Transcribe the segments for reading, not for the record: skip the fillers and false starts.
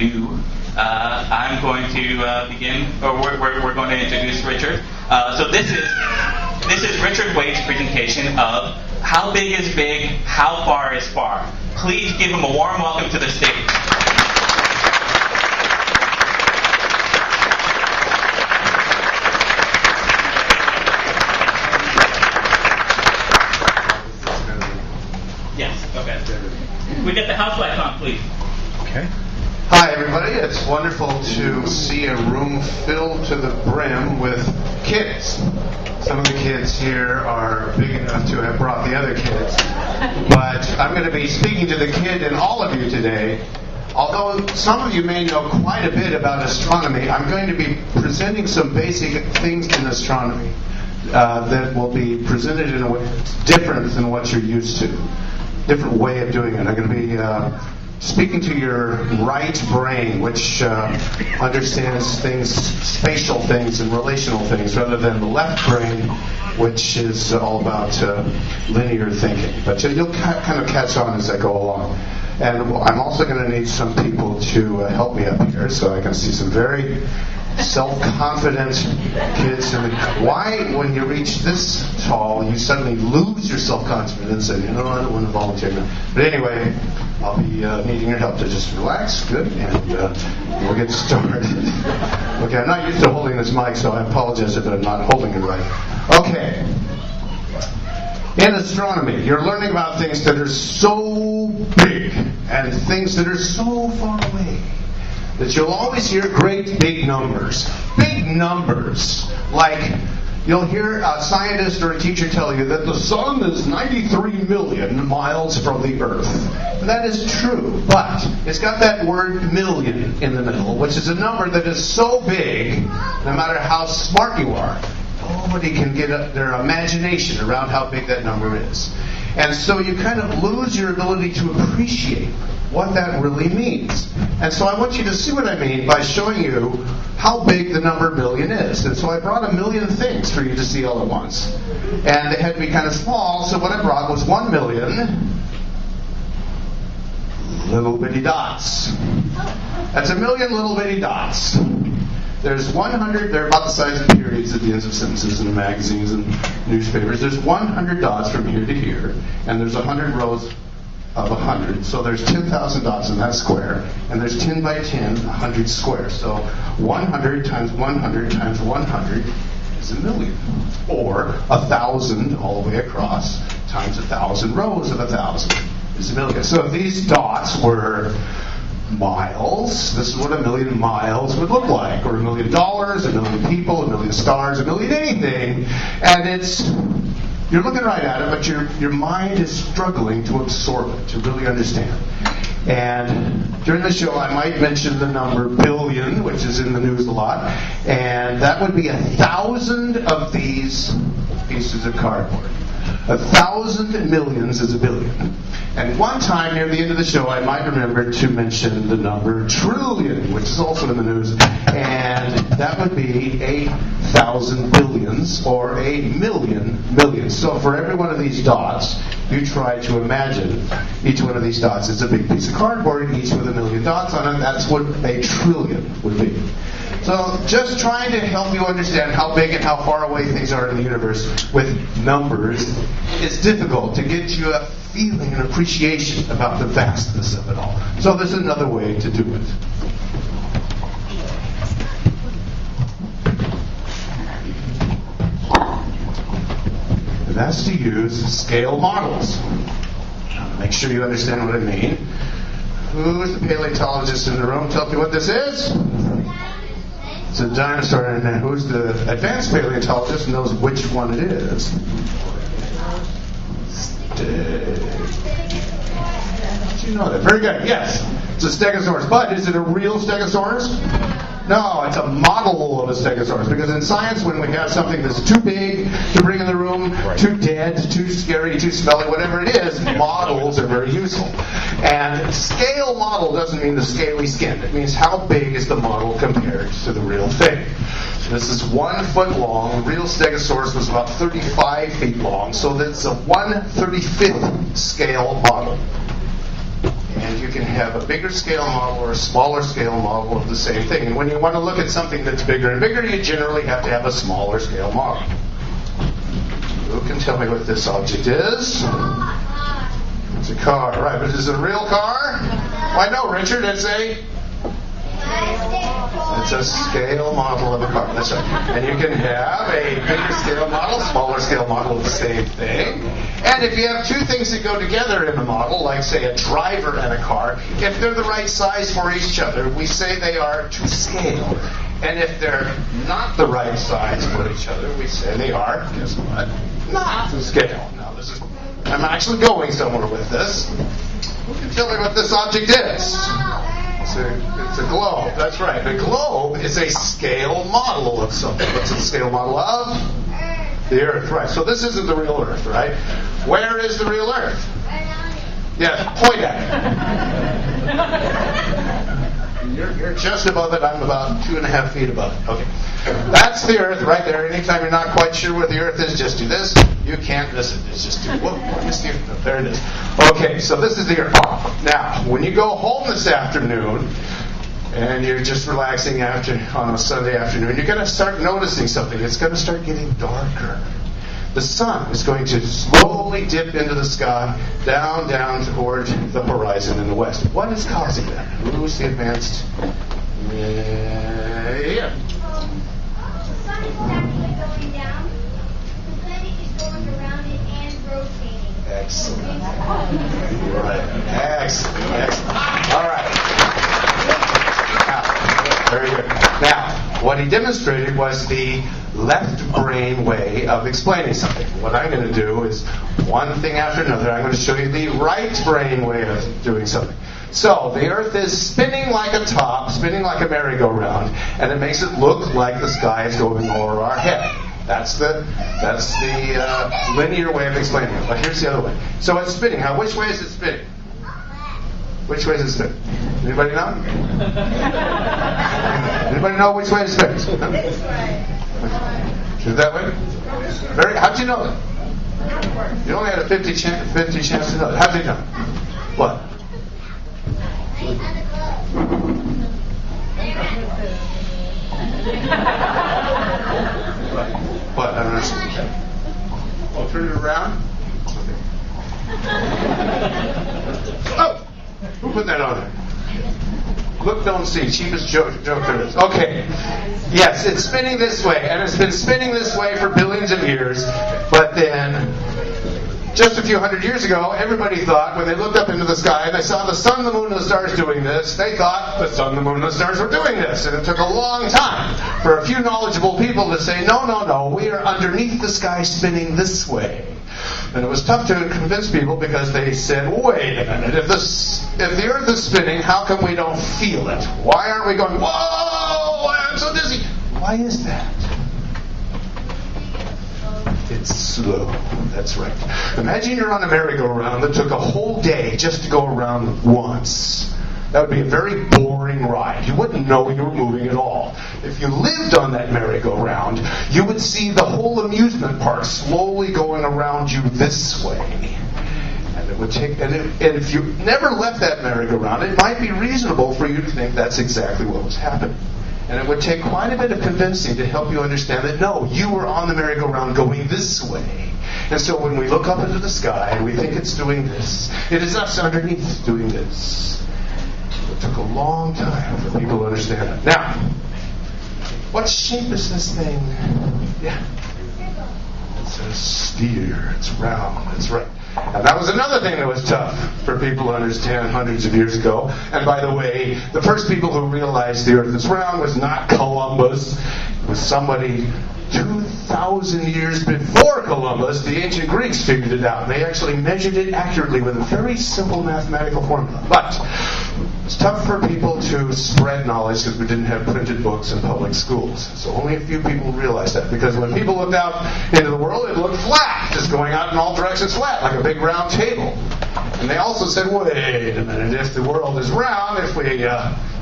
ado, I'm going to begin, or we're going to introduce Richard. So this is Richard Wade's presentation of How Big is Big, How Far is Far. Please give him a warm welcome to the stage. Yes, okay. We get the house lights on, please. Okay. Hi, everybody. It's wonderful to see a room filled to the brim with kids. Some of the kids here are big enough to have brought the other kids. But I'm going to be speaking to the kid in all of you today. Although some of you may know quite a bit about astronomy, I'm going to be presenting some basic things in astronomy that will be presented in a way that's different than what you're used to. Different way of doing it. I'm going to be speaking to your right brain, which understands things, spatial things and relational things, rather than the left brain, which is all about linear thinking. But you'll kind of catch on as I go along. And I'm also going to need some people to help me up here, so I can see some very self-confident kids. And why, when you reach this tall, you suddenly lose your self-confidence and I don't want to volunteer. But anyway, I'll be needing your help to just relax, good, and we'll get started. Okay, I'm not used to holding this mic, so I apologize if I'm not holding it right. Okay. In astronomy, you're learning about things that are so big and things that are so far away that you'll always hear great big numbers. Big numbers. Like, you'll hear a scientist or a teacher tell you that the sun is 93 million miles from the Earth. And that is true, but it's got that word million in the middle, which is a number that is so big, no matter how smart you are, nobody can get their imagination around how big that number is. And so you kind of lose your ability to appreciate what that really means. And so I want you to see what I mean by showing you how big the number million is. And so I brought a million things for you to see all at once. And they had to be kind of small, so what I brought was 1 million little bitty dots. That's a million little bitty dots. There's 100, they're about the size of periods at the ends of sentences in magazines and newspapers. There's 100 dots from here to here, and there's 100 rows of 100. So there's 10,000 dots in that square, and there's 10 by 10, 100 squares. So 100 times 100 times 100 is a million. Or 1,000 all the way across times 1,000 rows of 1,000 is a million. So if these dots were miles, this is what a million miles would look like, or $1 million, a million people, 1 million stars, 1 million anything, and you're looking right at it, but your mind is struggling to absorb it, to really understand. And during the show, I might mention the number billion, which is in the news a lot, and that would be 1,000 of these pieces of cardboard. 1,000 millions is a billion. And one time near the end of the show, I might remember to mention the number trillion, which is also in the news. And that would be 1,000 billions, or 1,000,000 millions. So for every one of these dots, you try to imagine each one of these dots is a big piece of cardboard, each with 1,000,000 dots on it. That's what a trillion would be. So just trying to help you understand how big and how far away things are in the universe with numbers is difficult to get you a feeling and appreciation about the vastness of it all. So there's another way to do it. And that's to use scale models. Make sure you understand what I mean. Who's the paleontologist in the room? Tell me what this is. It's a dinosaur, and who's the advanced paleontologist and knows which one it is? Did you know that? Very good. Yes, it's a stegosaurus. But is it a real stegosaurus? No, it's a model of a stegosaurus. Because in science, when we have something that's too big to bring in the room, too dead, too scary, too smelly, whatever it is, models are very useful. And scale model doesn't mean the scaly skin. It means how big is the model compared to the real thing. So this is 1 foot long. The real stegosaurus was about 35 feet long. So that's a 1/35th scale model. And you can have a bigger scale model or a smaller scale model of the same thing. And when you want to look at something that's bigger and bigger, you generally have to have a smaller scale model. Who can tell me what this object is? It's a car, right? But is it a real car? Why no, Richard? It's a scale model of a car. That's right. And you can have a bigger scale model, smaller scale model of the same thing. And if you have two things that go together in a model, like say a driver and a car, if they're the right size for each other, we say they are to scale. And if they're not the right size for each other, we say they are, guess what? Not to scale. Now I'm actually going somewhere with this. Who can tell me what this object is? It's a globe. That's right. A globe is a scale model of something. What's the scale model of? The Earth, right. So this isn't the real Earth, right? Where is the real Earth? Yeah, point at it. You're just above it. I'm about 2.5 feet above it. Okay. That's the Earth right there. Anytime you're not quite sure where the Earth is, just do this. You can't miss it. It's just whoop, miss the Earth. There it is. Okay, so this is the Earth. Now, when you go home this afternoon, and you're just relaxing on a Sunday afternoon, you're going to start noticing something. It's going to start getting darker. The sun is going to slowly dip into the sky, down toward the horizon in the west. What is causing that? Who's the advanced? Yeah. The sun is actually going down. The planet is going around it and rotating. Excellent. Right. Excellent. All right. Now, very good. Now, what he demonstrated was the left brain way of explaining something. What I'm going to do is one thing after another. I'm going to show you the right brain way of doing something. So the Earth is spinning like a top, spinning like a merry-go-round, and it makes it look like the sky is going over our head. That's the linear way of explaining it. But here's the other way. So it's spinning. Now, which way is it spinning? Which way is it spinning? Anybody know? Anybody know which way it spins? This way. Is it that way? How'd you know that? You only had a 50 chance to know that. How'd you know? What? What? I don't understand. Oh, turn it around? Okay. Oh! Who put that on there? Look, don't see. Cheapest joke there is. Okay. Yes, it's spinning this way, and it's been spinning this way for billions of years. But then, just a few hundred years ago, everybody thought, when they looked up into the sky and they saw the sun, the moon, and the stars doing this, they thought the sun, the moon, and the stars were doing this. And it took a long time for a few knowledgeable people to say, no, we are underneath the sky spinning this way. And it was tough to convince people because they said, wait a minute, if the Earth is spinning, how come we don't feel it? Why aren't we going, whoa, I'm so dizzy? Why is that? It's slow. That's right. Imagine you're on a merry-go-round that took a whole day just to go around once. That would be a very boring ride. You wouldn't know you were moving at all. If you lived on that merry-go-round, you would see the whole amusement park slowly going around you this way. And it would take, and if you never left that merry-go-round, it might be reasonable for you to think that's exactly what was happening. And it would take quite a bit of convincing to help you understand that, no, you were on the merry-go-round going this way. And so when we look up into the sky and we think it's doing this, it is us underneath doing this. It took a long time for people to understand that. Now, what shape is this thing? Yeah. It's a sphere. It's round. That's right. And that was another thing that was tough for people to understand hundreds of years ago. And by the way, the first people who realized the Earth is round was not Columbus. It was somebody 2,000 years before Columbus. The ancient Greeks figured it out. They actually measured it accurately with a very simple mathematical formula. But it's tough for people to spread knowledge because we didn't have printed books in public schools. So only a few people realized that. Because when people looked out into the world, it looked flat, just going out in all directions flat, like a big round table. And they also said, wait a minute, if the world is round, if we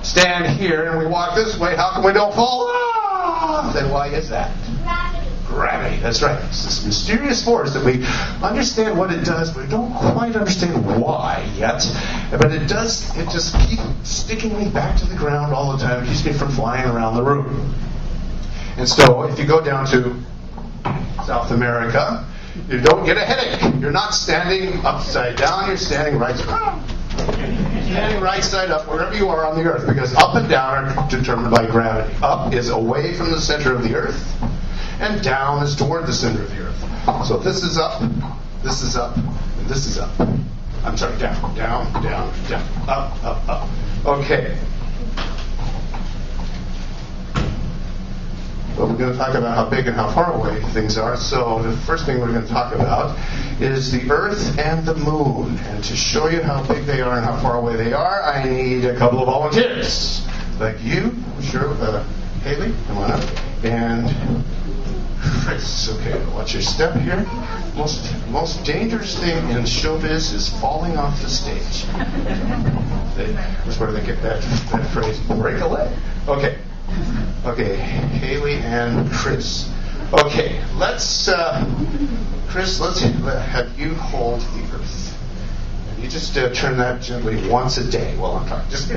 stand here and we walk this way, how come we don't fall off? Then why is that? Gravity, that's right. It's this mysterious force that we understand what it does, but we don't quite understand why yet. But it just keeps sticking me back to the ground all the time. It keeps me from flying around the room. And so if you go down to South America, you don't get a headache. You're not standing upside down, you're standing right side up wherever you are on the earth, because up and down are determined by gravity. Up is away from the center of the earth, and down is toward the center of the earth. So this is up, and this is up. I'm sorry, down, up. Okay. But we're going to talk about how big and how far away things are. So the first thing we're going to talk about is the Earth and the Moon. And to show you how big they are and how far away they are, I need a couple of volunteers. Like you, sure, Haley, come on up. And Chris, okay, watch your step here. Most dangerous thing in showbiz is falling off the stage. That's where they get that phrase, break a leg. Okay, Haley and Chris. Okay, Chris, let's have you hold the Earth. You just turn that gently once a day while I'm talking. Just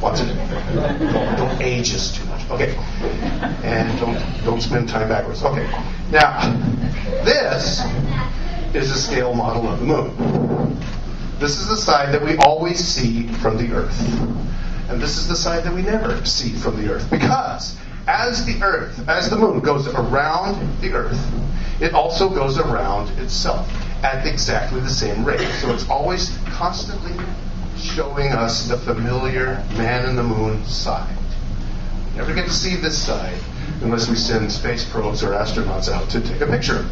once a day. Don't age us too much. Okay, and don't spend time backwards. Okay, now this is a scale model of the Moon. This is the side that we always see from the Earth. And this is the side that we never see from the Earth, because as the Moon goes around the Earth, it also goes around itself at exactly the same rate. So it's always constantly showing us the familiar man in the moon side. You never get to see this side unless we send space probes or astronauts out to take a picture of it.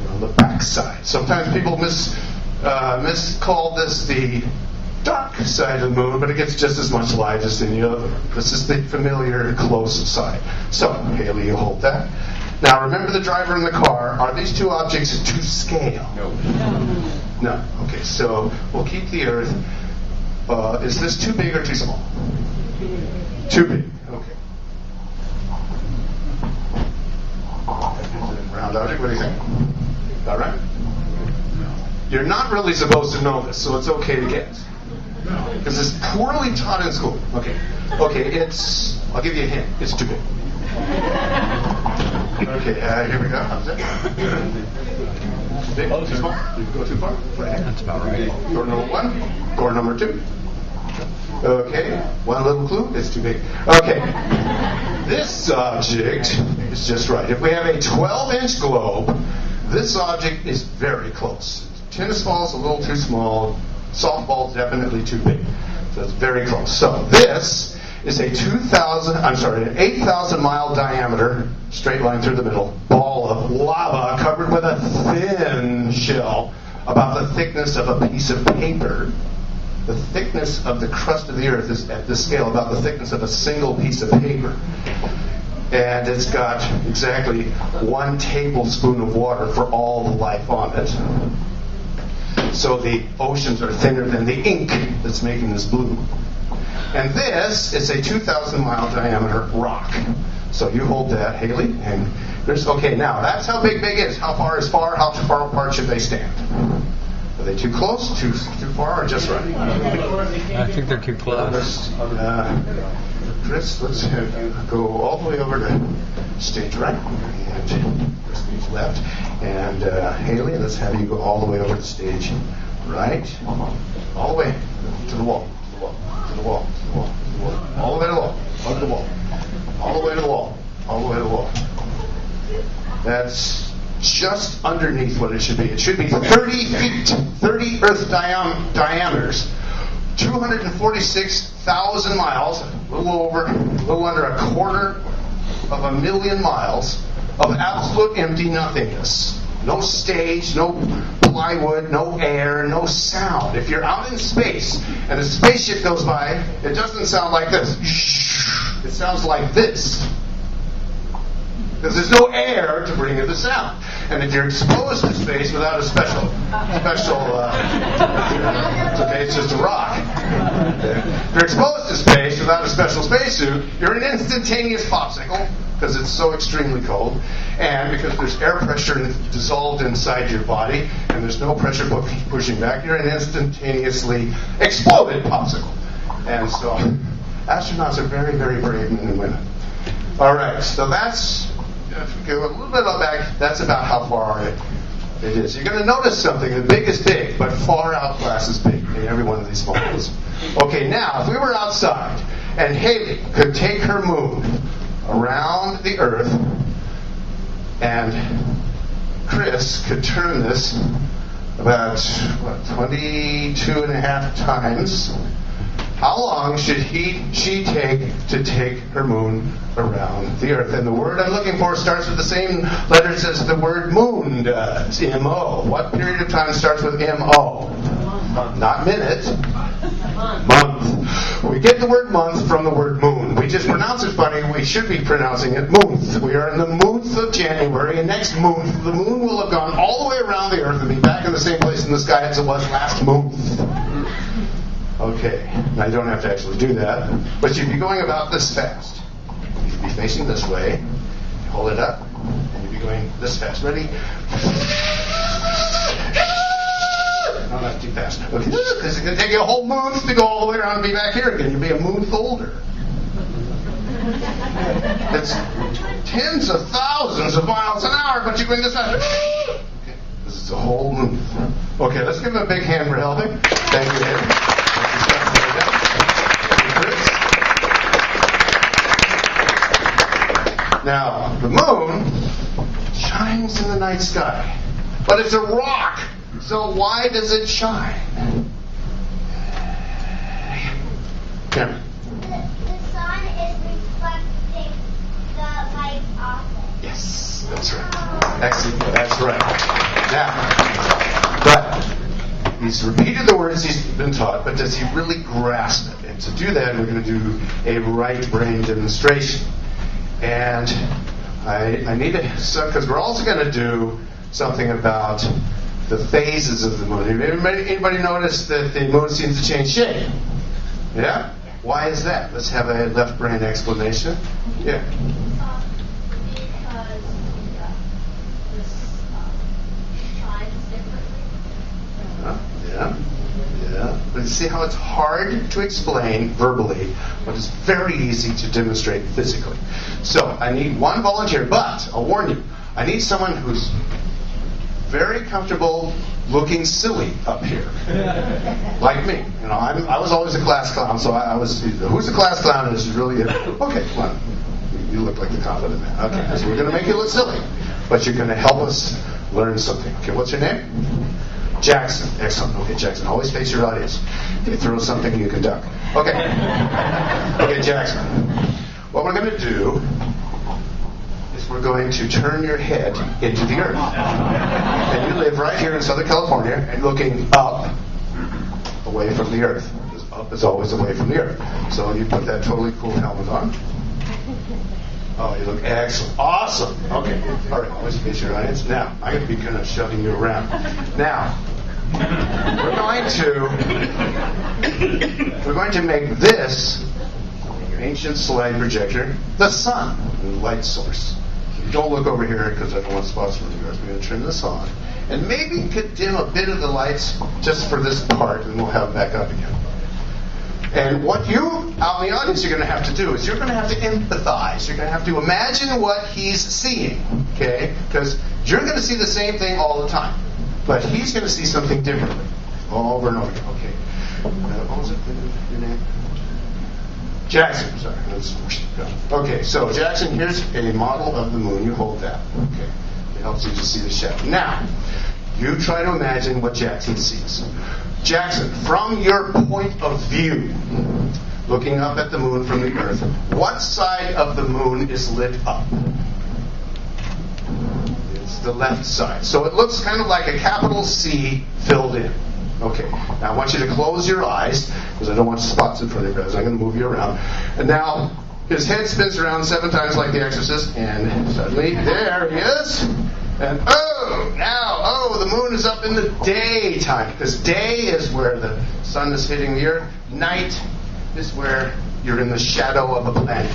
On the back side. Sometimes people miscall this the dark side of the moon, but it gets just as much light as any other. This is the familiar close side. So, Haley, you hold that. Now, remember the driver and the car. Are these two objects to scale? No. Okay, so we'll keep the Earth. Is this too big or too small? Too big. Okay. Round object, what do you think? All right? You're not really supposed to know this, so it's okay to guess. Because it's poorly taught in school. Okay, I'll give you a hint. It's too big. Okay, here we go. How's that? Too big? Too small? Did you go too far? That's about right. Door number 1. Door number 2. Okay, one little clue. It's too big. Okay, this object is just right. If we have a 12-inch globe, this object is very close. Tennis ball is a little too small. Softball is definitely too big. So it's very close. So this is an 8,000 mile diameter, straight line through the middle, ball of lava covered with a thin shell about the thickness of a piece of paper. The thickness of the crust of the Earth is at this scale about the thickness of a single piece of paper. And it's got exactly 1 tablespoon of water for all the life on it. So the oceans are thinner than the ink that's making this blue. And this is a 2,000 mile diameter rock. So you hold that, Haley, and there's, okay, now that's how big is. How far is far? How far apart should they stand? Are they too close, too far, or just right? I think they're too close. Chris, let's have you go all the way over to stage right, and stage left. And Haley, let's have you go all the way over to stage right, all the way to the wall, to the wall, all the way to the wall, hug the wall, all the way to the wall, all the way to the wall. That's just underneath what it should be. It should be 30 feet, 30 Earth diameters, 246,000 miles, a little under 250,000 miles of absolute empty nothingness. No stage, no plywood, no air, no sound. If you're out in space and a spaceship goes by, it doesn't sound like this. It sounds like this. Because there's no air to bring you the sound. And if you're exposed to space without a special, okay, it's just a rock. If you're exposed to space without a special spacesuit, you're an instantaneous popsicle because it's so extremely cold, and because there's air pressure dissolved inside your body, and there's no pressure pushing back, you're an instantaneously exploded popsicle. And so astronauts are very, very brave men and women. All right, so that's, if we go a little bit back, that's about how far it is. You're going to notice something. The big is big, but far outclasses big in every one of these models. Okay, now, if we were outside, and Haley could take her moon around the Earth, and Chris could turn this about, 22 and a half times, how long should she take to take her moon around the Earth? And the word I'm looking for starts with the same letters as the word moon does, M-O. What period of time starts with M-O? Not minute. Month. We get the word month from the word moon. We just pronounce it funny. We should be pronouncing it month. We are in the month of January, and next month the moon will have gone all the way around the Earth and be back in the same place in the sky as it was last month. Okay, now you don't have to actually do that, but you'd be going about this fast. You'd be facing this way, you hold it up, and you'd be going this fast. Ready? No, not too fast. Okay, because it's going to take you a whole month to go all the way around and be back here again. You'll be a month older. It's tens of thousands of miles an hour, but you're going this fast. Okay, this is a whole month. Okay, let's give him a big hand for helping. Thank you, Ed. Now, the moon shines in the night sky, but it's a rock, so why does it shine? Cameron. The sun is reflecting the light off it. Yes, that's right. Excellent, that's right. Now, but he's repeated the words he's been taught, but does he really grasp it? And to do that, we're going to do a right brain demonstration. And I need to, because we're also going to do something about the phases of the moon. Anybody notice that the moon seems to change shape? Yeah? Why is that? Let's have a left brain explanation. Yeah. Because this shines differently. Yeah. But you see how it's hard to explain verbally, but it's very easy to demonstrate physically. So I need one volunteer, but I'll warn you, I need someone who's very comfortable looking silly up here, like me. You know, I was always a class clown, so I was. Who's the class clown? And this is really it. Okay, come on. You look like the confident man. Okay, so we're going to make you look silly, but you're going to help us learn something. Okay, what's your name? Jackson. Excellent. Okay, Jackson. Always face your audience. If you throw something, you can duck. Okay. Okay, Jackson. What we're going to do is we're going to turn your head into the earth. And you live right here in Southern California and looking up, away from the earth. Because up is always away from the earth. So you put that totally cool helmet on. Oh, you look excellent. Awesome. Okay. All right. Always face your audience. Now, I'm going to be kind of shoving you around. Now, we're going to make this ancient slide projector the sun, the light source. Don't look over here because I don't want spots from the earth. We're going to turn this on. And maybe you could dim a bit of the lights just for this part, and we'll have it back up again. And what you, out in the audience, you're going to have to do is you're going to have to empathize. You're going to have to imagine what he's seeing, okay? Because you're going to see the same thing all the time. But he's going to see something differently over and over again. Okay. What was it? Your name? Jackson. Sorry. Okay, so Jackson, here's a model of the moon. You hold that. Okay. It helps you to see the shadow. Now, you try to imagine what Jackson sees. Jackson, from your point of view, looking up at the moon from the earth, what side of the moon is lit up? It's the left side. So it looks kind of like a capital C filled in. Okay, now I want you to close your eyes, because I don't want spots in front of your eyes. I'm going to move you around. And now, his head spins around 7 times like the Exorcist, and suddenly, there he is. And the moon is up in the daytime, because day is where the sun is hitting the earth. Night is where you're in the shadow of a planet.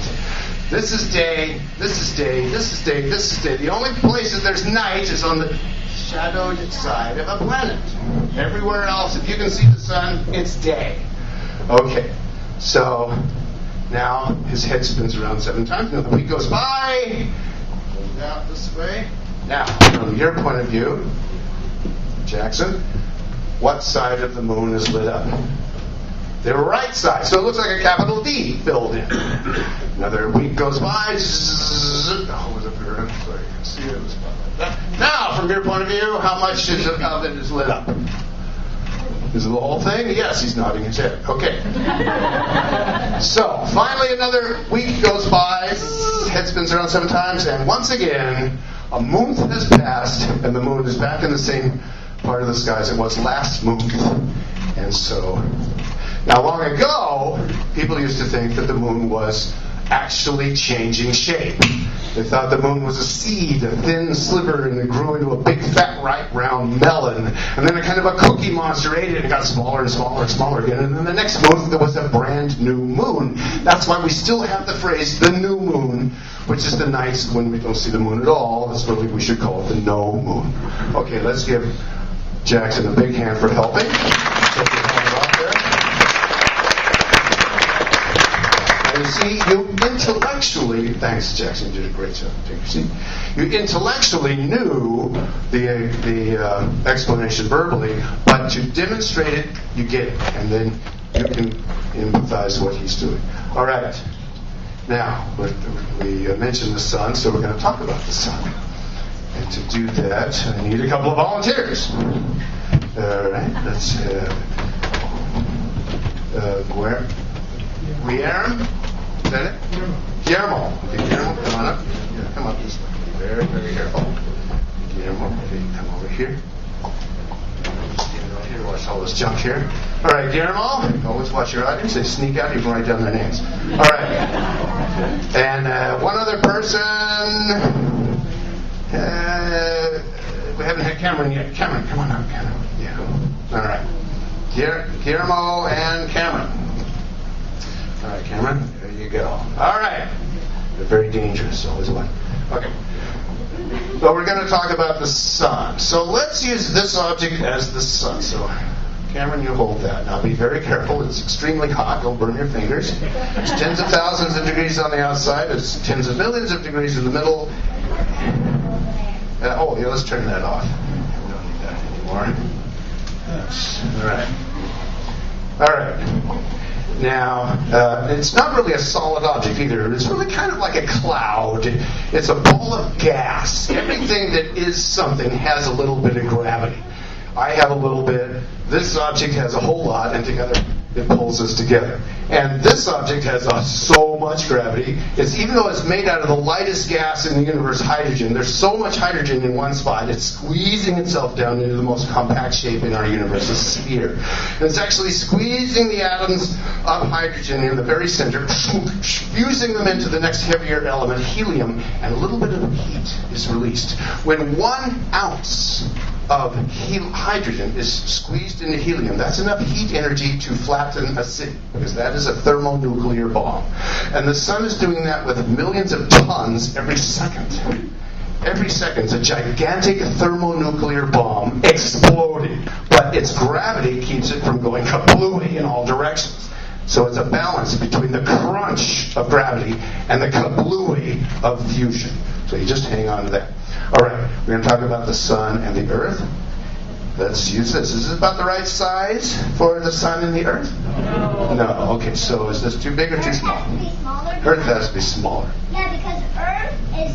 This is day, this is day, this is day, this is day. The only place that there's night is on the shadowed side of a planet. Everywhere else, if you can see the sun, it's day. Okay, so now his head spins around 7 times. Now the week goes by. Goes out this way. Now, from your point of view, Jackson, what side of the moon is lit up? The right side. So it looks like a capital D filled in. Another week goes by. Oh, was up here, so you can see it. Was like that. Now, from your point of view, how much of it is lit up? Is it the whole thing? Yes, he's nodding his head. Okay. So, finally another week goes by, head spins around 7 times, and once again, a month has passed, and the moon is back in the same part of the sky as it was last month. And so, now long ago, people used to think that the moon was actually changing shape. They thought the moon was a seed, a thin sliver, and it grew into a big, fat, ripe, round melon. And then a kind of a cookie monster ate it, and it got smaller and smaller and smaller again. And then the next month, there was a brand new moon. That's why we still have the phrase, the new moon, which is the nights when we don't see the moon at all. That's really, we should call it the no moon. Okay, let's give Jackson a big hand for helping. Take your hand off there. You see, you intellectually, thanks Jackson, you did a great job. Take your seat. You intellectually knew the explanation verbally, but to demonstrate it, you get it, and then you can empathize what he's doing. All right. Now, we mentioned the sun, so we're going to talk about the sun. And to do that, I need a couple of volunteers. All right. Let's Guillermo? Is that it? Guillermo. Okay, Guillermo, come on up. Yeah, come up this way. Very, very careful. Guillermo, okay, come over here. Stand right here, watch all this junk here. All right, Guillermo, always watch your audience. They sneak out, you can write down their names. All right. And one other person. We haven't had Cameron yet. Cameron, come on up, Cameron. Yeah. All right. Guillermo and Cameron. All right, Cameron, there you go. All right. They're very dangerous, always one. Okay. So we're going to talk about the sun. So let's use this object as the sun. So, Cameron, you hold that. Now be very careful. It's extremely hot. Don't burn your fingers. It's tens of thousands of degrees on the outside. It's tens of millions of degrees in the middle. Let's turn that off. We don't need that anymore. Yes. All right. All right. Now, it's not really a solid object either. It's really kind of like a cloud. It's a ball of gas. Everything that is something has a little bit of gravity. I have a little bit. This object has a whole lot, and together it pulls us together. And this object has so much gravity. Even though it's made out of the lightest gas in the universe, hydrogen, there's so much hydrogen in one spot, it's squeezing itself down into the most compact shape in our universe, a sphere. And it's actually squeezing the atoms of hydrogen in the very center, fusing them into the next heavier element, helium, and a little bit of heat is released. When 1 ounce of hydrogen is squeezed into helium, that's enough heat energy to flatten a city, because that is a thermonuclear bomb. And the sun is doing that with millions of tons every second. Every second, it's a gigantic thermonuclear bomb exploding, but its gravity keeps it from going kablooey in all directions. So it's a balance between the crunch of gravity and the kablooey of fusion. So you just hang on to that. All right, we're going to talk about the sun and the earth. Let's use this. Is this about the right size for the sun and the earth? No. Okay, so is this too big or too small? Earth has to be smaller. Yeah, because Earth is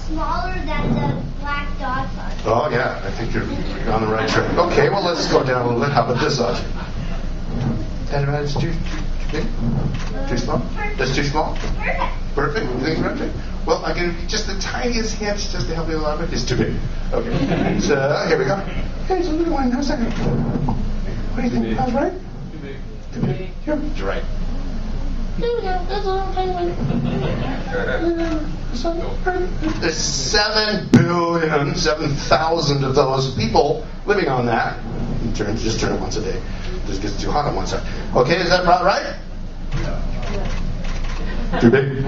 smaller than the black dot bug. Oh, yeah, I think you're on the right track. Okay, well, let's go down a little bit. How about this object? That's too big? Too small? That's too small? Perfect. You think it's perfect? Well, I can just the tiniest hint just to help you a little bit. It's too big. Okay. So, here we go. Hey, it's a little one. How's that? What do you think? How's right? Too big. Too big. You're right. There's 7,000 of those people living on that. Just turn it once a day. It just gets too hot on one side. Okay, is that about right? Too big?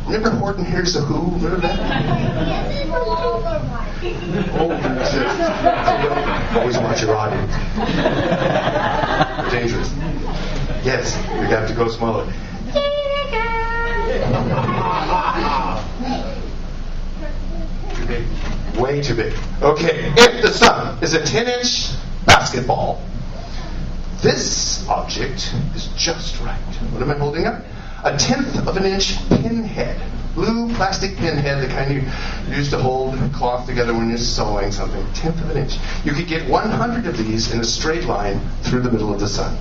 Remember Horton Hears the Who? Remember that? Oh, shit. Always watch your audience. Dangerous. Yes, we have to go smaller. Too big. Way too big. Okay, if the sun is a 10-inch basketball, this object is just right. What am I holding up? A 1/10 of an inch pinhead. Blue plastic pinhead, the kind you use to hold cloth together when you're sewing something. 1/10 of an inch. You could get 100 of these in a straight line through the middle of the sun.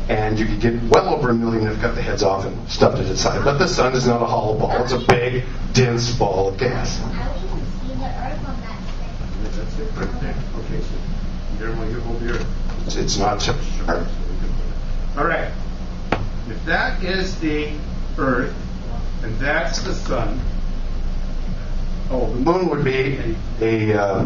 And you could get well over 1 million if you cut the heads off and stuffed it inside. But the sun is not a hollow ball. It's a big, dense ball of gas. I even see the earth on that thing. That's it, right there. Okay, so Guillermo, you hold your... It's not sharp. All right. If that is the Earth, and that's the sun, the moon would be a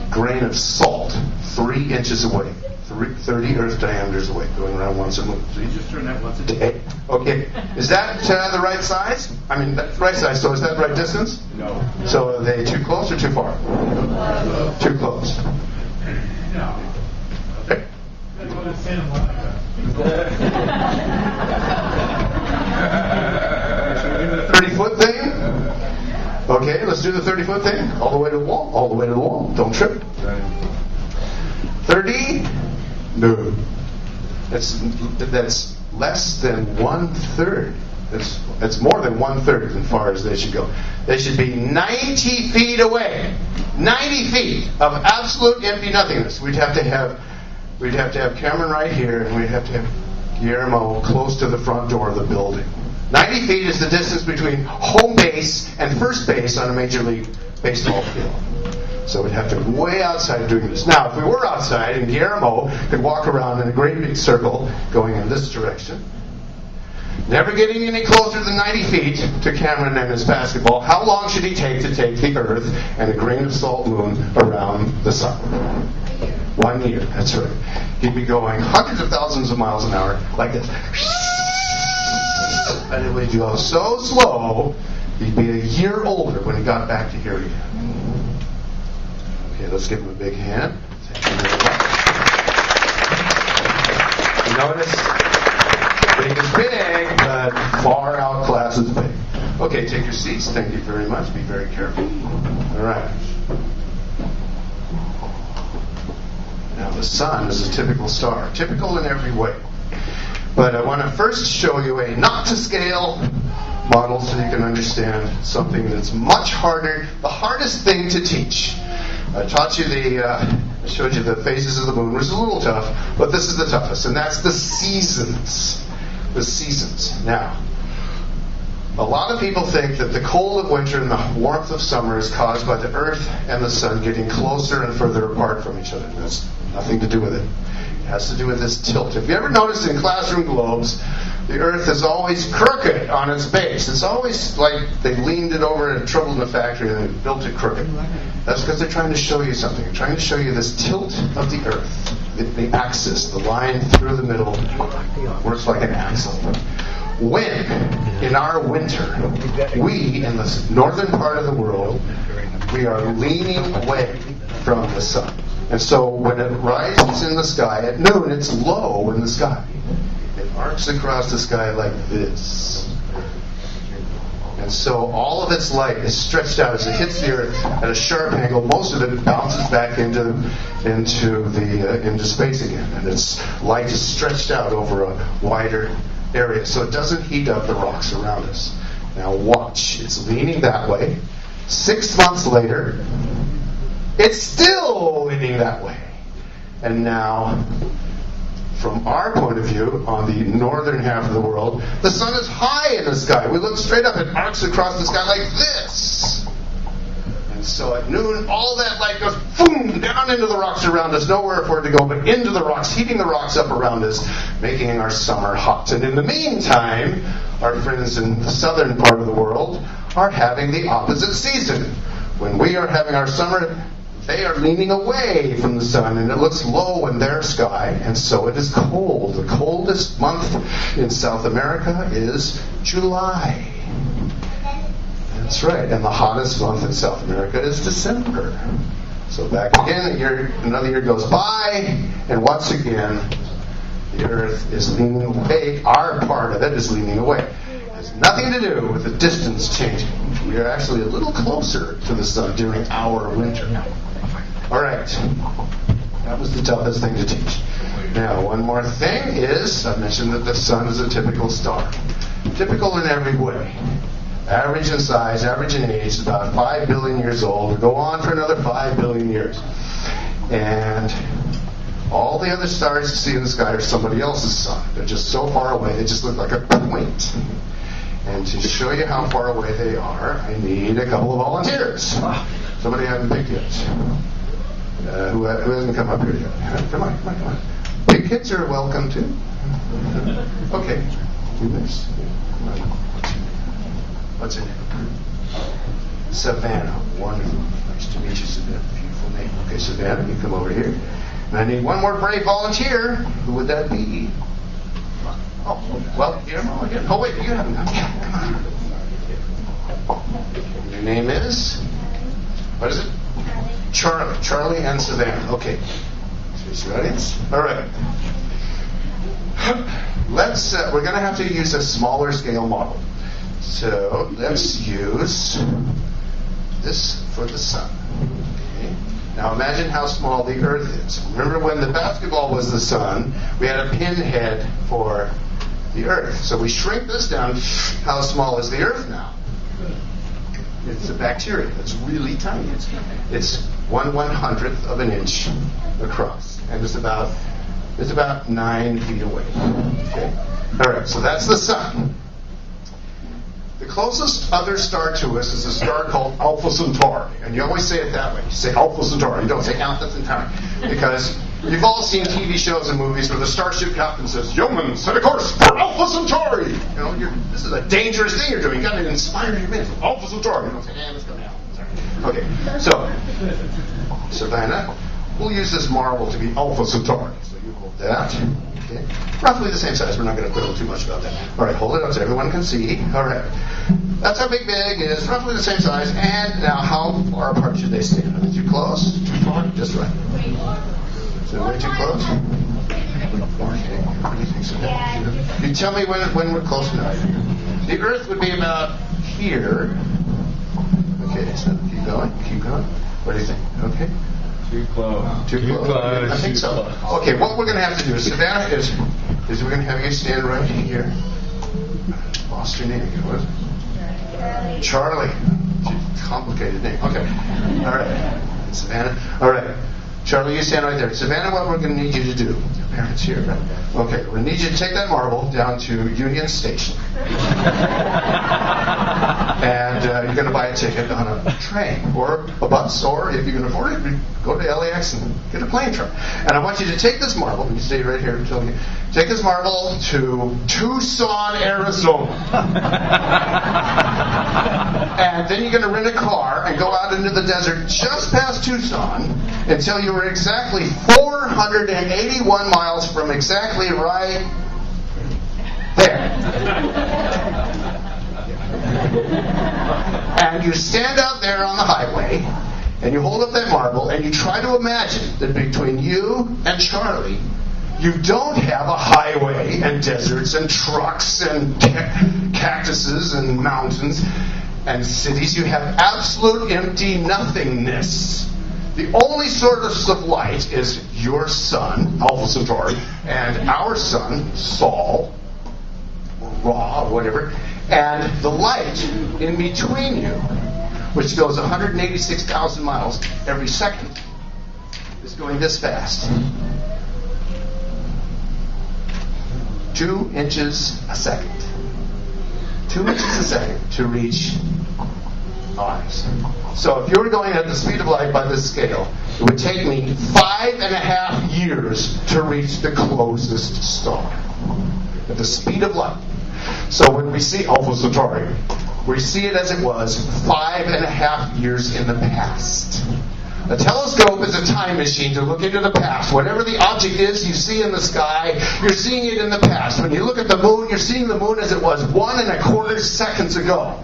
grain of salt 3 inches away, 30 Earth diameters away, going around once a moon. So you just turn that once a day. Okay. Is that the right size? I mean, that's the right size. So is that the right distance? No. So are they too close or too far? Too close. No. Okay. That's what it's Santa Monica. Should we do the 30-foot thing? Okay, let's do the 30-foot thing. All the way to the wall. All the way to the wall. Don't trip. 30? No. That's less than 1/3. That's more than 1/3 as far as they should go. They should be 90 feet away. 90 feet of absolute empty nothingness. We'd have to have Cameron right here, and we'd have to have Guillermo close to the front door of the building. 90 feet is the distance between home base and first base on a Major League Baseball field. So we'd have to be way outside doing this. Now, if we were outside and Guillermo could walk around in a great big circle going in this direction, never getting any closer than 90 feet to Cameron and his basketball, how long should he take to take the Earth and a grain of salt moon around the sun? 1 year, that's right. He'd be going hundreds of thousands of miles an hour like this. And it would go so slow, he'd be a year older when he got back to here again. Okay, let's give him a big hand. Thank you very much. Notice, big is big, but far outclasses big. Okay, take your seats. Thank you very much. Be very careful. All right. Now, the sun is a typical star, typical in every way. But I want to first show you a not-to-scale model so you can understand something that's much harder, the hardest thing to teach. I taught you I showed you the phases of the moon, which is a little tough, but this is the toughest, and that's the seasons. The seasons. Now, a lot of people think that the cold of winter and the warmth of summer is caused by the Earth and the sun getting closer and further apart from each other. That's nothing to do with it. It has to do with this tilt. Have you ever noticed in classroom globes, the Earth is always crooked on its base? It's always like they leaned it over and troubled in the factory and they built it crooked. That's because they're trying to show you something. They're trying to show you this tilt of the Earth. The axis, the line through the middle, works like an axle. When, in our winter, we, in the northern part of the world, we are leaning away from the sun. And so when it rises in the sky at noon, it's low in the sky. It arcs across the sky like this. And so all of its light is stretched out as it hits the Earth at a sharp angle. Most of it bounces back into space again. And its light is stretched out over a wider area, so it doesn't heat up the rocks around us. Now watch. It's leaning that way. 6 months later, it's still leaning that way. And now, from our point of view, on the northern half of the world, the sun is high in the sky. We look straight up, it arcs across the sky like this. And So at noon, all that light goes boom down into the rocks around us, nowhere for it to go, but into the rocks, heating the rocks up around us, making our summer hot. And in the meantime, our friends in the southern part of the world are having the opposite season. When we are having our summer, they are leaning away from the sun, and it looks low in their sky, and so it is cold. The coldest month in South America is July. That's right, and the hottest month in South America is December. So back again, another year goes by, and once again, the Earth is leaning away. Our part of it is leaning away. It has nothing to do with the distance changing. We are actually a little closer to the sun during our winter. All right, that was the toughest thing to teach. Now, one more thing is, I mentioned that the sun is a typical star. Typical in every way. Average in size, average in age, about 5 billion years old. We'll go on for another 5 billion years. And all the other stars you see in the sky are somebody else's sun. They're just so far away, they just look like a point. And to show you how far away they are, I need a couple of volunteers. Somebody haven't picked yet. Who hasn't come up here yet? Come on. Big kids are welcome too. Okay. Do this. Come on. What's your name? Savannah. Wonderful. Nice to meet you, Savannah. Beautiful name. Okay, Savannah, you come over here. And I need one more brave volunteer. Who would that be? Oh, well, Guillermo again. Oh, wait, you haven't come. Yeah, come on. Your name is? What is it? Charlie. Charlie and Savannah. Okay. Here's your audience. All right. We're going to have to use a smaller scale model. So let's use this for the sun. Okay. Now imagine how small the Earth is. Remember when the basketball was the sun, we had a pinhead for the Earth. So we shrink this down. How small is the Earth now? It's a bacteria. It's really tiny. It's 1/100th of an inch across, and it's about 9 feet away. Okay. All right. So that's the sun. The closest other star to us is a star called Alpha Centauri. And you always say it that way. You say Alpha Centauri. You don't say Alpha Centauri. Because you've all seen TV shows and movies where the starship captain says, "Yeoman, set a course for Alpha Centauri." You know, this is a dangerous thing you're doing. You've got to inspire your men. Alpha Centauri. You don't say, let's go now. Okay, so, Savannah, we'll use this marble to be Alpha Centauri. So you hold that. Okay. Roughly the same size. We're not going to quibble too much about that. All right, hold it up so everyone can see. All right. That's how big is. Roughly the same size. And now, how far apart should they stand? Are they too close? Too far? Just right. So way too close? Okay. What do you think, so? You tell me when we're close enough. The Earth would be about here. Okay, so keep going. What do you think? Okay. Too close. Too close. I think so. Okay, what we're going to have to do, Savannah, is we're going to have you stand right here. Lost your name again, what is it? Charlie. Complicated name. Okay. All right. Savannah. All right. Charlie, you stand right there. Savannah, what we're going to need you to do. Your parents here, right? Okay. We're going to need you to take that marble down to Union Station. And you're going to buy a ticket on a train or a bus, or if you can afford it, go to LAX and get a plane trip. And I want you to take this marble, you stay right here until you take this marble to Tucson, Arizona. And then you're going to rent a car and go out into the desert just past Tucson until you are exactly 481 miles from exactly right there. And you stand out there on the highway and you hold up that marble and you try to imagine that between you and Charlie, you don't have a highway and deserts and trucks and cactuses and mountains and cities. You have absolute empty nothingness. The only source of light is your sun, Alpha Centauri, and our sun, Sol, or Ra, or whatever, and the light in between you, which goes 186,000 miles every second, is going this fast. 2 inches a second. 2 inches a second to reach eyes. So if you were going at the speed of light by this scale, it would take me 5.5 years to reach the closest star at the speed of light. So when we see Alpha Centauri, we see it as it was 5.5 years in the past. A telescope is a time machine to look into the past. Whatever the object is you see in the sky, you're seeing it in the past. When you look at the moon, you're seeing the moon as it was 1.25 seconds ago.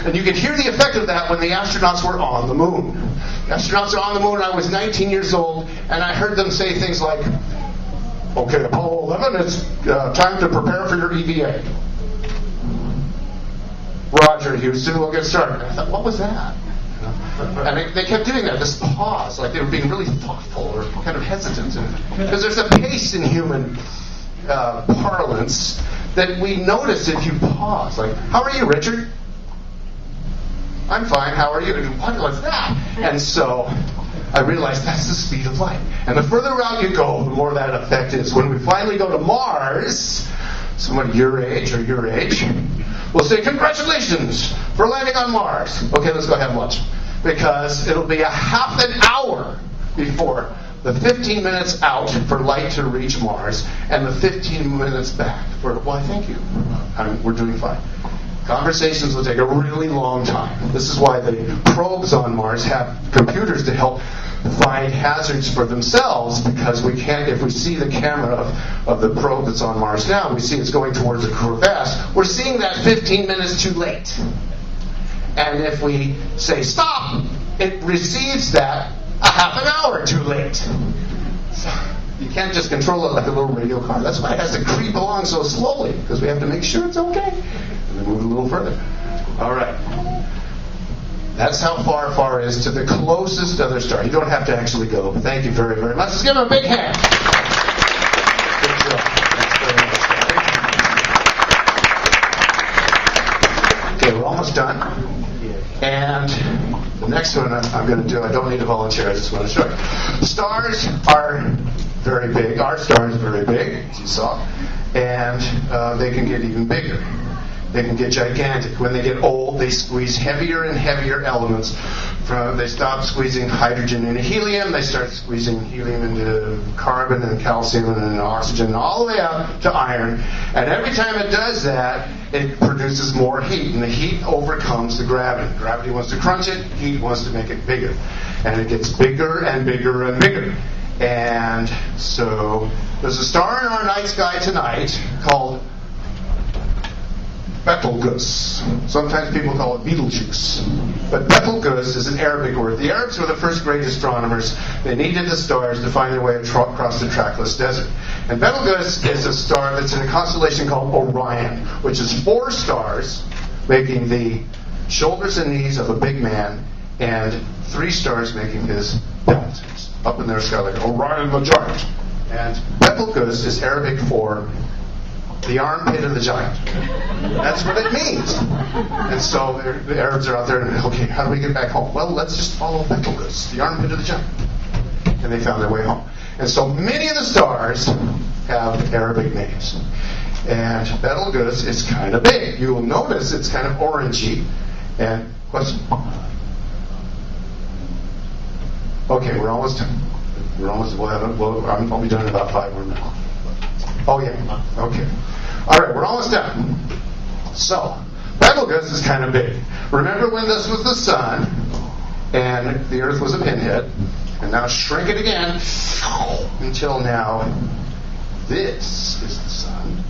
And you can hear the effect of that when the astronauts were on the moon. The astronauts are on the moon. I was 19 years old, and I heard them say things like, "Okay, Apollo 11, it's time to prepare for your EVA. Roger, Houston, we'll get started." I thought, what was that? And they kept doing that, this pause, like they were being really thoughtful or kind of hesitant. Because there's a pace in human parlance that we notice if you pause. Like, "How are you, Richard?" "I'm fine, how are you?" "What was that?" And so I realized that's the speed of light. And the further out you go, the more that effect is. When we finally go to Mars, someone your age, will say, "Congratulations for landing on Mars. Okay, let's go have lunch." Because it'll be a half an hour before the 15 minutes out for light to reach Mars and the 15 minutes back for, "Why, thank you. We're doing fine." Conversations will take a really long time. This is why the probes on Mars have computers to help find hazards for themselves, because we can't, if we see the camera of the probe that's on Mars now, we see it's going towards a crevasse, we're seeing that 15 minutes too late. And if we say stop, it receives that a half an hour too late. So you can't just control it like a little radio car. That's why it has to creep along so slowly, because we have to make sure it's okay. And then move a little further. All right. That's how far is to the closest other star. You don't have to actually go. Thank you very, very much. Let's give him a big hand. Good job. Okay, we're almost done. And the next one I'm going to do, I don't need a volunteer, I just want to show you. Stars are very big. Our star is very big, as you saw. And they can get even bigger. They can get gigantic. When they get old, they squeeze heavier and heavier elements. They stop squeezing hydrogen into helium. They start squeezing helium into carbon and calcium and oxygen, all the way up to iron. And every time it does that, it produces more heat. And the heat overcomes the gravity. Gravity wants to crunch it. Heat wants to make it bigger. And it gets bigger and bigger and bigger. And so there's a star in our night sky tonight called Betelgeuse. Sometimes people call it Betelgeuse. But Betelgeuse is an Arabic word. The Arabs were the first great astronomers. They needed the stars to find their way across the trackless desert. And Betelgeuse is a star that's in a constellation called Orion, which is 4 stars making the shoulders and knees of a big man, and 3 stars making his belt. Up in their sky like Orion the giant. And Betelgeuse is Arabic for the armpit of the giant. That's what it means. And so the Arabs are out there and, okay, how do we get back home? Well, let's just follow Betelgeuse, the armpit of the giant. And they found their way home. And so many of the stars have Arabic names. And Betelgeuse is kind of big. You will notice it's kind of orangey. And question? Okay, we're almost done. I'll be done in about 5 more minutes. Oh, yeah. Okay. All right, we're almost done. So, Betelgeuse is kind of big. Remember when this was the sun, and the Earth was a pinhead, and now shrink it again until now this is the sun.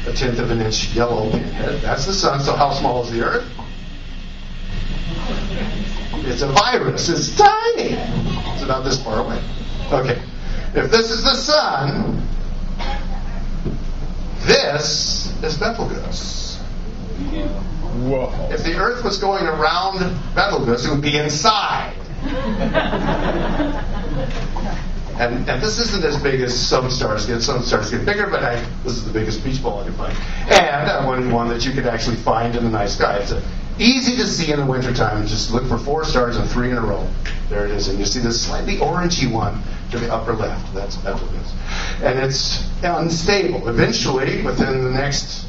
A 1/10 of an inch yellow pinhead. That's the sun. So how small is the Earth? It's a virus. It's tiny. It's about this far away. Okay. If this is the sun, this is Betelgeuse. Whoa. If the Earth was going around Betelgeuse, it would be inside. And this isn't as big as some stars get. Some stars get bigger, but this is the biggest beach ball I could find. And I wanted one that you could actually find in the night sky. It's easy to see in the wintertime. Just look for 4 stars and 3 in a row. There it is. And you see this slightly orangey one to the upper left. That's Betelgeuse. And it's unstable. Eventually, within the next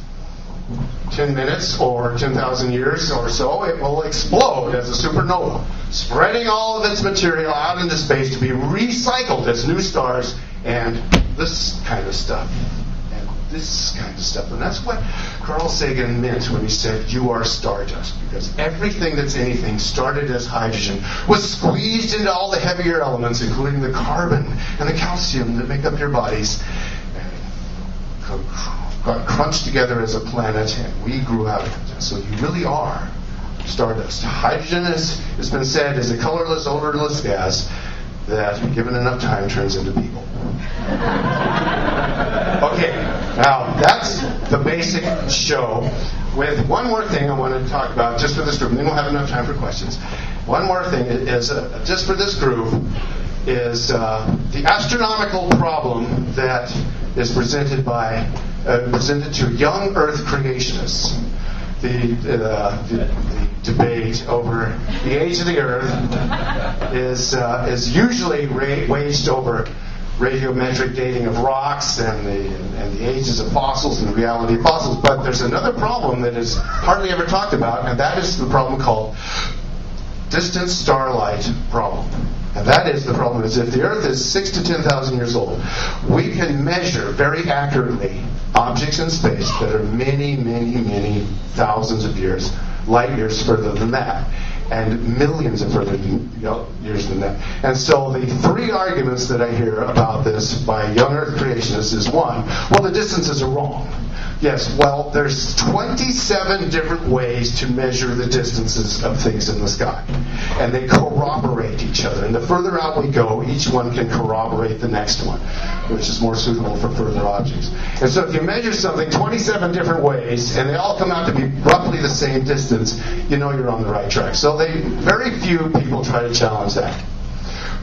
10 minutes or 10,000 years or so, it will explode as a supernova, spreading all of its material out into space to be recycled as new stars and this kind of stuff. And this kind of stuff. And that's what Carl Sagan meant when he said, you are stardust. Because everything that's anything started as hydrogen, was squeezed into all the heavier elements, including the carbon and the calcium that make up your bodies, and got crunched together as a planet, and we grew out of it. So you really are stardust. Hydrogen has been said is a colorless, odorless gas that, given enough time, turns into people. Okay, now that's the basic show. With one more thing I want to talk about, just for this group, and then we'll have enough time for questions. One more thing is, just for this group, is the astronomical problem that is presented to young Earth creationists. The debate over the age of the Earth is usually waged over radiometric dating of rocks and the ages of fossils and the reality of fossils. But there's another problem that is hardly ever talked about, and that is the problem called distant starlight problem. And that is the problem is if the Earth is 6,000 to 10,000 years old, we can measure very accurately objects in space that are many, many, many thousands of years, light years further than that, and millions of further years than that. And so the three arguments that I hear about this by young Earth creationists is one, well, the distances are wrong. Yes, well, there's 27 different ways to measure the distances of things in the sky. And they corroborate each other. And the further out we go, each one can corroborate the next one, which is more suitable for further objects. And so if you measure something 27 different ways, and they all come out to be roughly the same distance, you know you're on the right track. So very few people try to challenge that.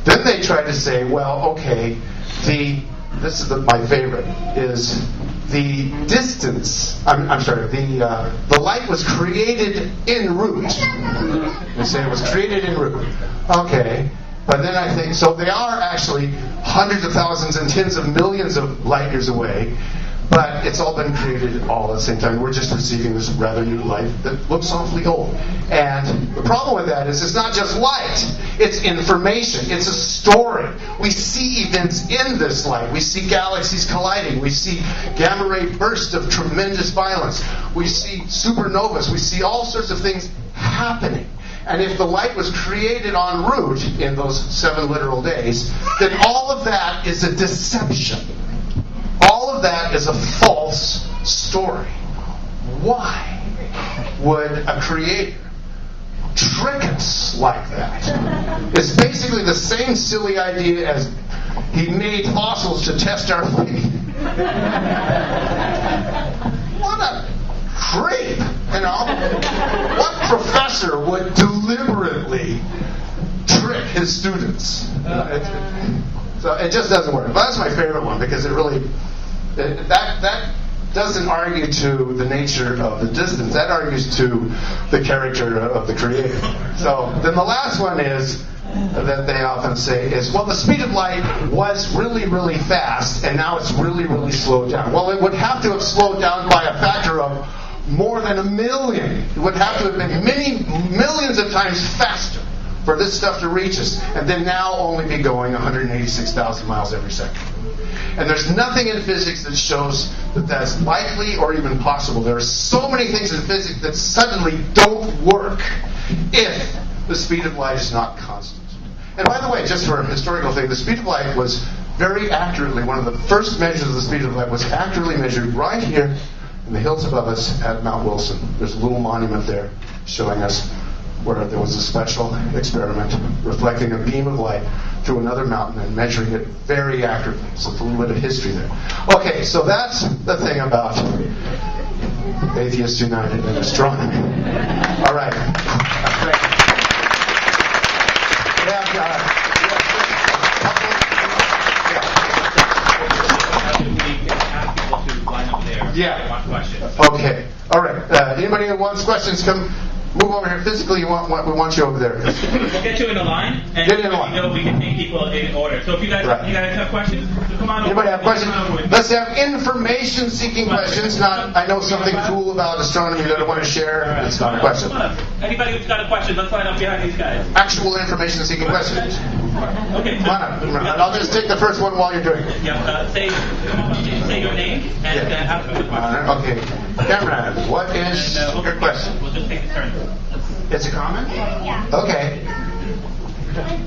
Then they try to say, well, okay, this is my favorite, is the distance, the light was created en route. They say it was created en route. Okay, but then I think, so they are actually hundreds of thousands and tens of millions of light years away, but it's all been created all at the same time. We're just receiving this rather new light that looks awfully old. And the problem with that is it's not just light. It's information. It's a story. We see events in this light. We see galaxies colliding. We see gamma ray bursts of tremendous violence. We see supernovas. We see all sorts of things happening. And if the light was created en route in those 7 literal days, then all of that is a deception. All of that is a false story. Why would a creator trick us like that? It's basically the same silly idea as he made fossils to test our faith. What a creep, you know? What professor would deliberately trick his students? So it just doesn't work. But that's my favorite one because it really, that doesn't argue to the nature of the distance. That argues to the character of the creator. So then the last one is, that they often say is, well, the speed of light was really, really fast, and now it's really, really slowed down. Well, it would have to have slowed down by a factor of more than 1 million. It would have to have been many millions of times faster for this stuff to reach us, and then now only be going 186,000 miles every second. And there's nothing in physics that shows that that's likely or even possible. There are so many things in physics that suddenly don't work if the speed of light is not constant. And by the way, just for a historical thing, the speed of light was very accurately, one of the first measures of the speed of light was accurately measured right here in the hills above us at Mount Wilson. There's a little monument there showing us where there was a special experiment reflecting a beam of light to another mountain and measuring it very accurately. So it's a little bit of history there. Okay, so that's the thing about Atheists United and astronomy. All right. Thank you. Yeah. Okay. All right. Anybody who wants questions, come move over here. Physically, we want you over there. We'll get you in a line, and get in a line. We can take people in order. So if you guys have questions, come on over. Anybody have questions? Come on over. Let's have information-seeking questions. Not, I know something cool about astronomy that I want to share. It's not a question. Come on. Anybody who's got a question, let's line up behind these guys. Actual information-seeking questions. Okay. Come on up. I'll just take the first one while you're doing it. Yeah. Say your name and ask me the question. Okay. Cameron, what is your question? We'll just take a turn. It's a comment? Yeah. Okay.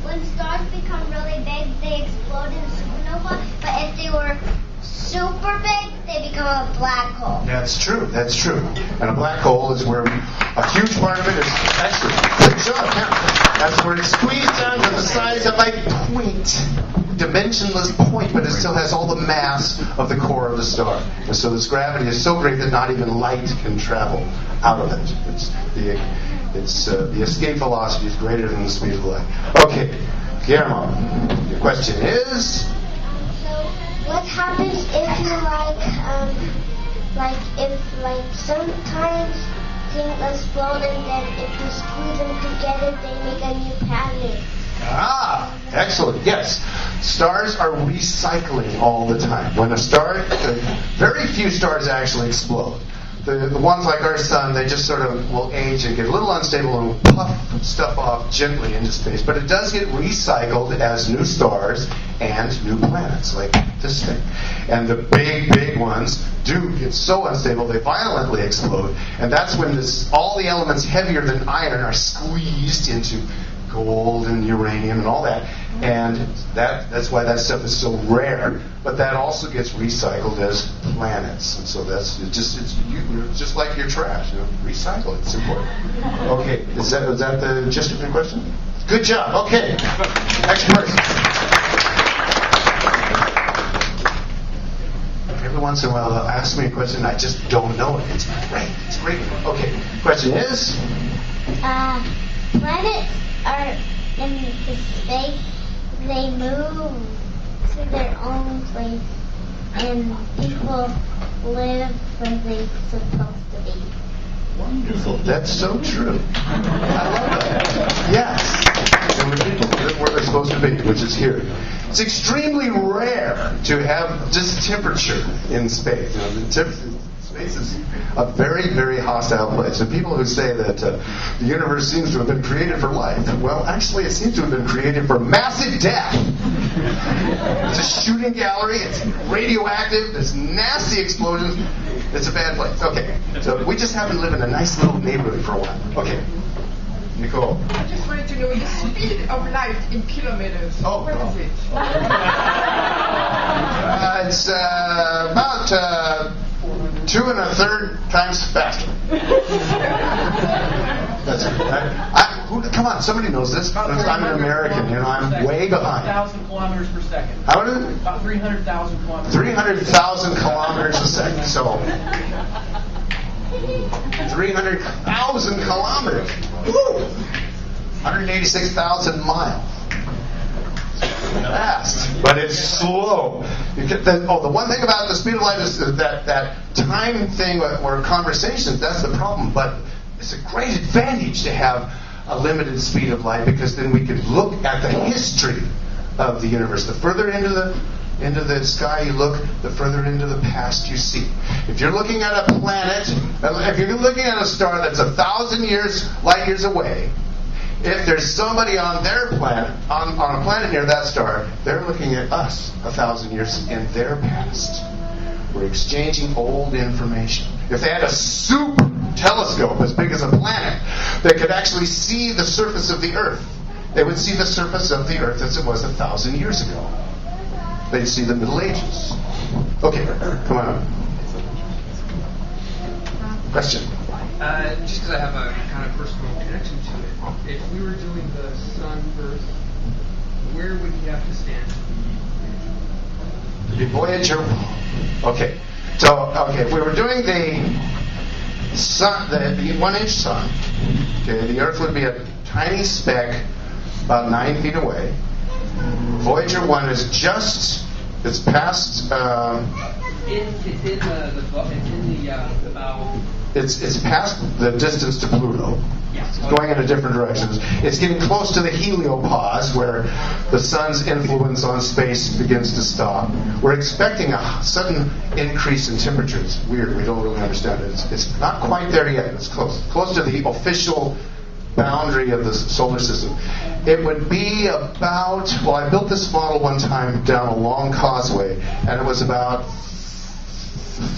When stars become really big, they explode in supernova. But if they were super big, they become a black hole. That's true. That's true. And a black hole is where a huge part of it is actually. Good job, Cameron. That's where it's squeezed down to the size of a point. Dimensionless point, but it still has all the mass of the core of the star. And so this gravity is so great that not even light can travel out of it. The escape velocity is greater than the speed of light. Okay, Guillermo, your question is? So, what happens if you if sometimes things explode and then if you squeeze them together, they make a new planet? Ah, excellent. Yes. Stars are recycling all the time. When a star, very few stars actually explode. The ones like our sun, they just sort of will age and get a little unstable and will puff stuff off gently into space. But it does get recycled as new stars and new planets, like this thing. And the big ones do get so unstable they violently explode. And that's when all the elements heavier than iron are squeezed into gold and uranium and all that, and that's why that stuff is so rare. But that also gets recycled as planets, and so it's just like your trash. Recycle it. It's important. Okay, was that the gist of your question? Good job. Okay, next person. Every once in a while, they'll ask me a question, and I just don't know it. It's great. It's great. Okay, question is. Planets are in the space, they move to their own place, and people live where they're supposed to be. Wonderful. That's so true. I love that. Yes. And when people live where they're supposed to be, which is here. It's extremely rare to have this temperature in space. Space is a very, very hostile place. And people who say that the universe seems to have been created for life, well, actually, it seems to have been created for massive death. It's a shooting gallery. It's radioactive. There's nasty explosions. It's a bad place. Okay. So we just happen to live in a nice little neighborhood for a while. Okay. Nicole. I just wanted to know the speed of light in kilometers. What is it? It's about 2 1/3 times faster. That's it. Come on, somebody knows this. I'm an American, I'm way behind. 1,000 kilometers per second. How is it? About 300,000 kilometers. 300,000 kilometers a second. So 300,000 kilometers. Woo! 186,000 miles. Fast, but it's slow. The one thing about the speed of light is that time thing or conversations, that's the problem. But it's a great advantage to have a limited speed of light, because then we can look at the history of the universe. The further into the sky you look, the further into the past you see. If you're looking at a planet, if you're looking at a star that's 1,000 light years away, if there's somebody on their planet, on a planet near that star, they're looking at us 1,000 years in their past. We're exchanging old information. If they had a super telescope as big as a planet that could actually see the surface of the Earth, they would see the surface of the Earth as it was 1,000 years ago. They'd see the Middle Ages. Okay, come on up. Question? Just because I have a kind of personal connection to it. If we were doing the sun first, where would he have to stand The Voyager. Okay. So, if we were doing the sun, the 1-inch sun, okay, the Earth would be a tiny speck about 9 feet away. Voyager 1 is it's past. It's in the bow. it's past the distance to Pluto. It's going in a different direction. It's getting close to the heliopause, where the sun's influence on space begins to stop. We're expecting a sudden increase in temperature. It's weird. We don't really understand it. It's not quite there yet. It's close to the official boundary of the solar system. It would be about, well, I built this model one time down a long causeway, and it was about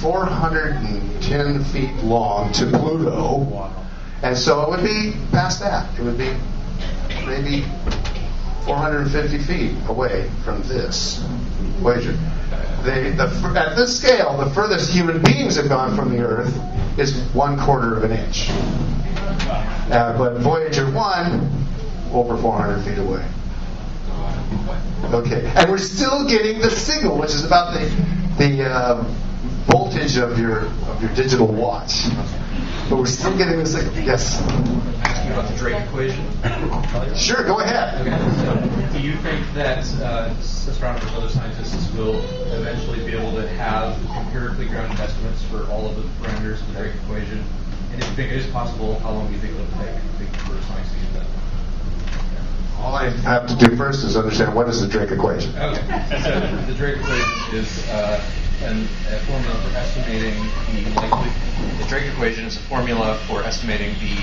410 feet long to Pluto. And so it would be past that. It would be maybe 450 feet away from this Voyager. At this scale, the furthest human beings have gone from the Earth is 1/4 of an inch. But Voyager 1, over 400 feet away. Okay, and we're still getting the signal, which is about the voltage of your digital watch. But we're still getting the signal. Yes? Asking about the Drake equation. Sure, go ahead. Okay, so do you think that astronomers and other scientists will eventually be able to have empirically grounded estimates for all of the parameters of the Drake equation? And if you think it is possible, how long do you think it'll take for science to get that? All I have to do first is understand what is the Drake equation. Okay. So the Drake equation is a formula for estimating the likely. The Drake equation is a formula for estimating the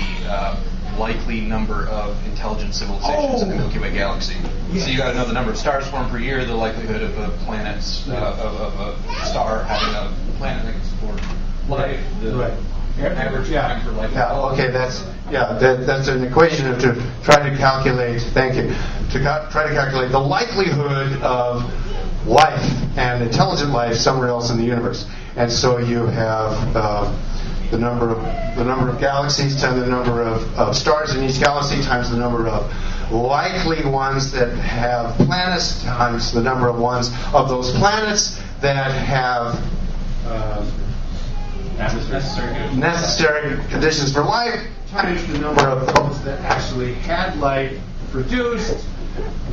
likely number of intelligent civilizations in the Milky Way galaxy. Yes. So you got to know the number of stars formed per year, the likelihood of a planet, of a star having a planet that can support life, the average time for life. Yeah. Okay. That's an equation to try to calculate. Thank you. To try to calculate the likelihood of life and intelligent life somewhere else in the universe. And so you have the number of galaxies times the number of stars in each galaxy times the number of likely ones that have planets times the number of ones of those planets that have necessary conditions for life times the number of those that actually had life produced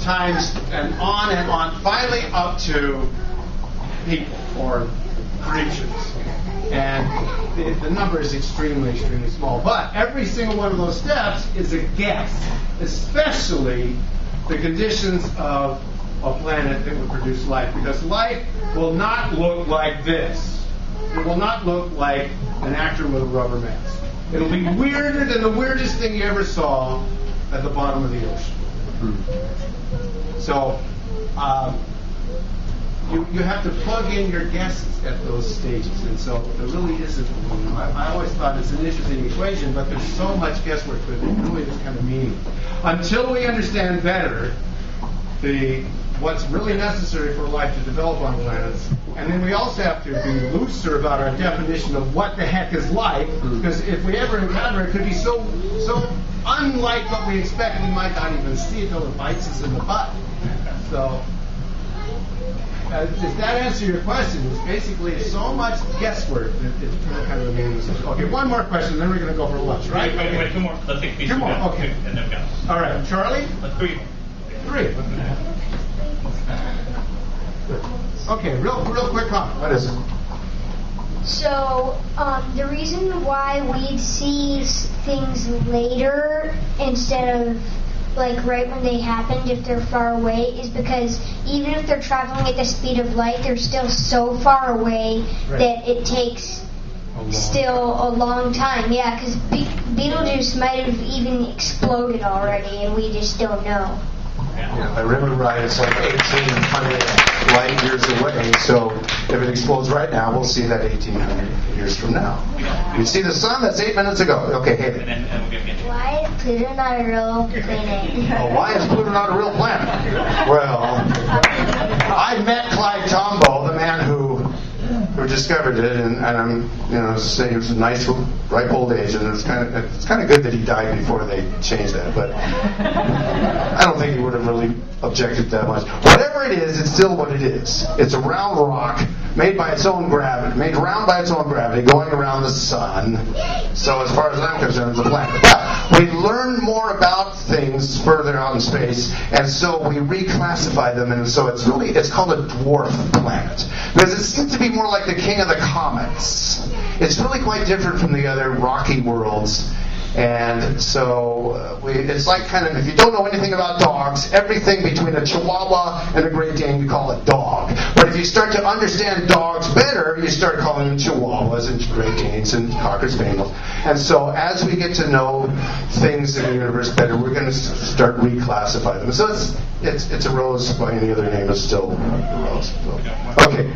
times and on, finally up to people or creatures. And the number is extremely, extremely small. But every single one of those steps is a guess, especially the conditions of a planet that would produce life. Because life will not look like this. It will not look like an actor with a rubber mask. It'll be weirder than the weirdest thing you ever saw at the bottom of the ocean. So, you have to plug in your guesses at those stages, and so there really isn't. I always thought it's an interesting equation, but there's so much guesswork that it really is kind of meaningless until we understand better what's really necessary for life to develop on planets, and then we also have to be looser about our definition of what the heck is life, because if we ever encounter it, could be so unlike what we expect, we might not even see it till it bites us in the butt. So. Does that answer your question? It's basically so much guesswork that it's kind of a meaningless. Okay, one more question, then we're going to go for lunch, right? Wait, two more. Let's take these. Two more, okay. And then go. All right, Charlie? Three. Okay, real quick comment. What is it? So, the reason why we see things later instead of like right when they happened, if they're far away, is because even if they're traveling at the speed of light, they're still so far away that it takes still a long time. Yeah, because Betelgeuse might have even exploded already, and we just don't know. Yeah, I remember right, it's like 1,800 light years away, so if it explodes right now, we'll see that 1,800 years from now. You see the sun? That's 8 minutes ago. Okay, Haley. Why is Pluto not a real planet? Why is Pluto not a real planet? Well, I met Clyde Tombaugh, the man who discovered it, and I'm saying he was a nice, ripe old age, and it's kind of good that he died before they changed that. But I don't think he would have really objected that much. Whatever it is, it's still what it is. It's a round rock made by its own gravity, made round by its own gravity, going around the sun. So as far as I'm concerned, it's a planet. Well, We learn more about things further out in space, and so we reclassify them, and so it's called a dwarf planet. Because it seems to be more like the king of the comets. It's really quite different from the other rocky worlds. And so it's like kind of, if you don't know anything about dogs, everything between a Chihuahua and a Great Dane you call a dog. But if you start to understand dogs better, you start calling them Chihuahuas and Great Danes and Cocker Spaniels. And so as we get to know things in the universe better, we're going to start reclassifying them. So it's a rose by any other name is still a rose. So, okay.